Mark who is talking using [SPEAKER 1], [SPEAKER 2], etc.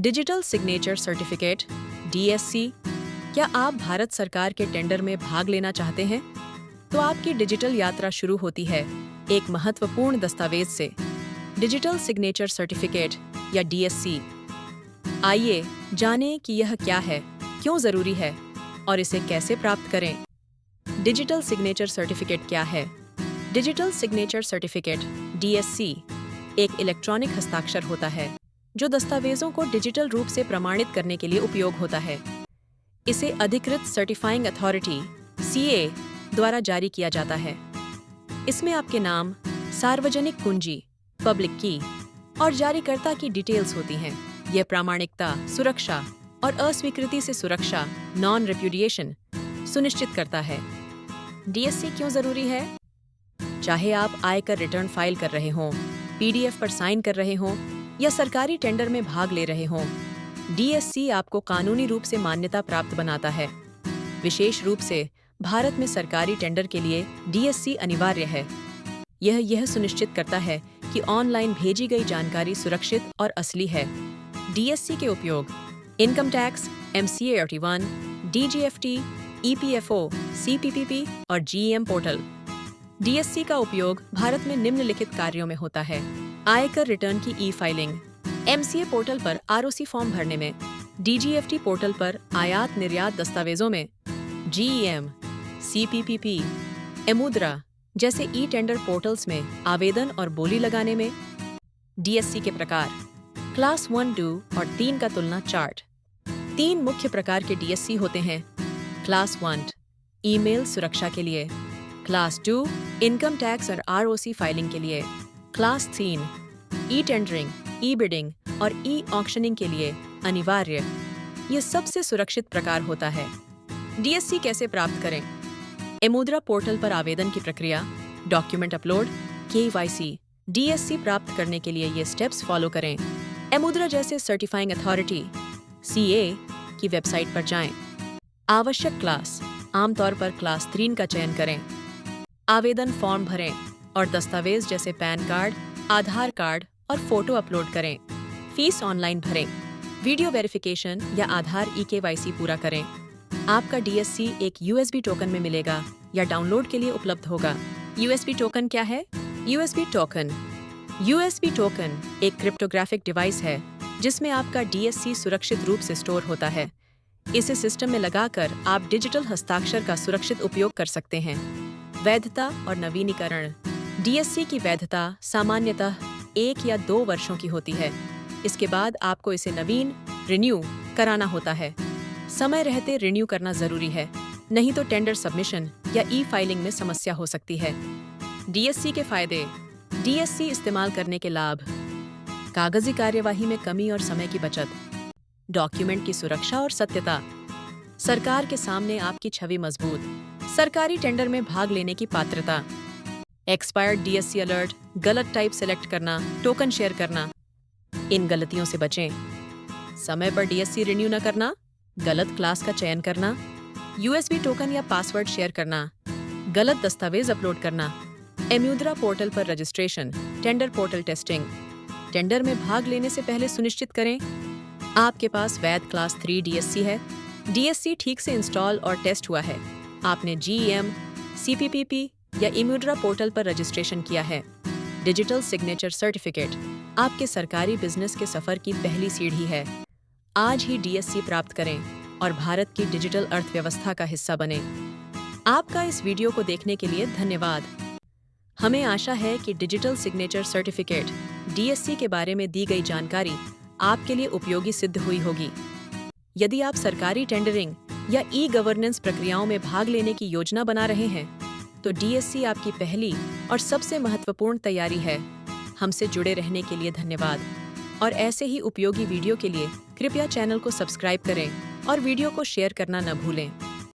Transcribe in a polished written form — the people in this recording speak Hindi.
[SPEAKER 1] Digital signature certificate (DSC). क्या आप भारत सरकार के टेंडर में भाग लेना चाहते हैं? तो आपकी डिजिटल यात्रा शुरू होती है एक महत्वपूर्ण दस्तावेज से, डिजिटल सिग्नेचर सर्टिफिकेट या DSC। आइए जानें कि यह क्या है, क्यों जरूरी है और इसे कैसे प्राप्त करें। डिजिटल सिग्नेचर सर्टिफिकेट क्या है? डिजिटल सिग्नेचर सर्टिफिकेट (DSC) एक इलेक्ट्रॉनिक हस्ताक्षर होता है जो दस्तावेजों को डिजिटल रूप से प्रमाणित करने के लिए उपयोग होता है। इसे अधिकृत सर्टिफाइंग अथॉरिटी (CA) द्वारा जारी किया जाता है। इसमें आपके नाम, सार्वजनिक कुंजी (पब्लिक की) और जारीकर्ता की डिटेल्स होती हैं। यह प्रामाणिकता, सुरक्षा और अस्वीकृति से सुरक्षा (नॉन रेप्यूडिएशन) सुनिश्चित करता है। DSC क्यों जरूरी है? चाहे आप आयकर रिटर्न फाइल कर रहे हों, PDF पर साइन कर रहे हों या सरकारी टेंडर में भाग ले रहे हों, DSC आपको कानूनी रूप से मान्यता प्राप्त बनाता है। विशेष रूप से भारत में सरकारी टेंडर के लिए DSC अनिवार्य है। यह सुनिश्चित करता है कि ऑनलाइन भेजी गई जानकारी सुरक्षित और असली है। DSC के उपयोग income tax, MCA 81, DGFT, EPFO, CPPP और GEM पोर्टल। DSC का उपयोग भारत में निम्नलिखित कार्यों में होता है: आयकर रिटर्न की ई-फाइलिंग, MCA पोर्टल पर ROC फॉर्म भरने में, DGFT पोर्टल पर आयात निर्यात दस्तावेजों में, GEM, CPPP, एमुद्रा जैसे ई-टेंडर पोर्टल्स में आवेदन और बोली लगाने में। DSC के प्रकार क्लास 1, 2 और 3 का तुलना चार्ट। 3 मुख्य प्रकार के DSC होते हैं। क्लास 1 ईमेल सुरक्षा के लिए, क्लास 2 इनकम टैक्स और ROC फाइलिंग के लिए, क्लास 3 ई टेंडरिंग, ई बिडिंग और ई ऑक्शनिंग के लिए अनिवार्य। ये सबसे सुरक्षित प्रकार होता है। DSC कैसे प्राप्त करें? एमुद्रा पोर्टल पर आवेदन की प्रक्रिया, डॉक्यूमेंट अपलोड, KYC। DSC प्राप्त करने के लिए ये स्टेप्स फॉलो करें। एमुद्रा जैसे सर्टिफाइंग अथॉरिटी (CA) की वेबसाइट पर जाएं। आवश्यक क्लास, आमतौर पर क्लास 3 का चयन करें। आवेदन फॉर्म भरें और दस्तावेज जैसे पैन कार्ड, आधार कार्ड और फोटो अपलोड करें। फीस ऑनलाइन भरें। वीडियो वेरिफिकेशन या आधार eKYC पूरा करें। आपका DSC एक USB टोकन में मिलेगा या डाउनलोड के लिए उपलब्ध होगा। USB टोकन क्या है? USB टोकन एक क्रिप्टोग्राफिक डिवाइस है जिसमें आपका DSC सुरक्षित रूप से स्टोर होता है। इसे सिस्टम में लगाकर आप डिजिटल हस्ताक्षर का सुरक्षित उपयोग कर सकते हैं। वैधता और नवीनीकरण। DSC की वैधता सामान्यतः 1 या 2 वर्षों की होती है। इसके बाद आपको इसे रिन्यू कराना होता है। समय रहते रिन्यू करना जरूरी है, नहीं तो टेंडर सबमिशन या ई-फाइलिंग में समस्या हो सकती है। DSC के फायदे। DSC इस्तेमाल करने के लाभ: कागजी कार्यवाही में कमी और समय की बचत, डॉक्यूमेंट की सुरक्षा और सत्यता, सरकार के सामने आपकी छवि मजबूत, सरकारी टेंडर में भाग लेने की पात्रता, एक्सपायर्ड DSC अलर्ट, गलत टाइप सेलेक्ट करना, टोकन शेयर करना, इन गलतियों से बचें। समय पर DSC रिन्यू न करना, गलत क्लास का चयन करना, USB टोकन या पासवर्ड शेयर करना, गलत दस्तावेज अपलोड करना, एमुद्रा पोर्टल पर registration, tender portal testing. Tender में भाग लेने से पहले सुनिश्चित करें आपके पास वैध क्लास 3 DSC है, DSC ठीक से इंस्टॉल और टेस्ट हुआ है, आपने GEM, CPPP या एमुद्रा पोर्टल पर रजिस्ट्रेशन किया है। डिजिटल सिग्नेचर सर्टिफिकेट आपके सरकारी बिजनेस के सफर की पहली सीढ़ी है। आज ही DSC प्राप्त करें और भारत की डिजिटल अर्थव्यवस्था का हिस्सा बने। आपका इस वीडियो को देखने के लिए धन्यवाद। हमें आशा है कि डिजिटल सिग्नेचर सर्टिफिकेट DSC के बारे में दी गई जानकारी आपके लिए उपयोगी सिद्ध हुई होगी। यदि आप सरकारी टेंडरिंग या ई-गवर्नेंस प्रक्रियाओं में भाग लेने की योजना बना रहे हैं, तो DSC आपकी पहली और सबसे महत्वपूर्ण तैयारी है। हमसे जुड़े रहने के लिए धन्यवाद और ऐसे ही उपयोगी वीडियो के लिए कृपया चैनल को सब्सक्राइब करें और वीडियो को शेयर करना न भूलें।